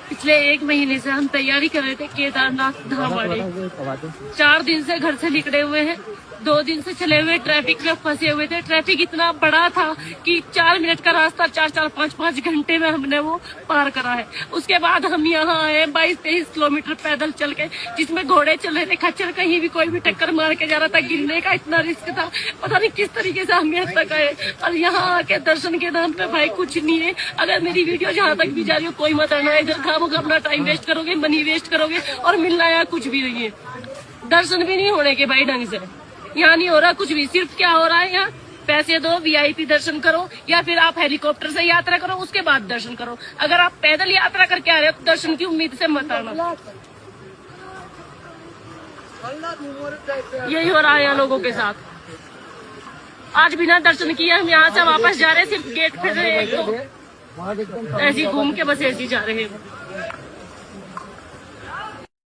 पिछले 1 महीने से हम तैयारी कर रहे थे केदारनाथ धाम वाली। 4 दिन से घर से निकले हुए हैं, 2 दिन से चले हुए ट्रैफिक में फंसे हुए थे। ट्रैफिक इतना बड़ा था कि 4 मिनट का रास्ता 4-4, 5-5 घंटे में हमने वो पार करा है। उसके बाद हम यहाँ आए 22-23 किलोमीटर पैदल चल के, जिसमें घोड़े चल रहे थे, खच्चर कहीं भी कोई भी टक्कर मार के जा रहा था, गिरने का इतना रिस्क था। पता नहीं किस तरीके से हम यहाँ तक आए, और यहाँ आके दर्शन के नाम पे भाई कुछ नहीं है। अगर मेरी वीडियो जहाँ तक भी जा रही हो, कोई मत आना, इधर खामोखा अपना टाइम वेस्ट करोगे, मनी वेस्ट करोगे, और मिलना यहाँ कुछ भी नहीं है। दर्शन भी नहीं होने के भाई ढंग से, यहाँ नहीं हो रहा कुछ भी। सिर्फ क्या हो रहा है, यहाँ पैसे दो, वीआईपी दर्शन करो, या फिर आप हेलीकॉप्टर से यात्रा करो, उसके बाद दर्शन करो। अगर आप पैदल यात्रा करके आ रहे हो तो दर्शन की उम्मीद से मत आना। यही हो रहा है यहाँ लोगों के साथ। आज बिना दर्शन किए हम यहाँ से वापस जा रहे हैं, सिर्फ गेट पे ऐसे ही घूम के बस ऐसे ही जा रहे हैं।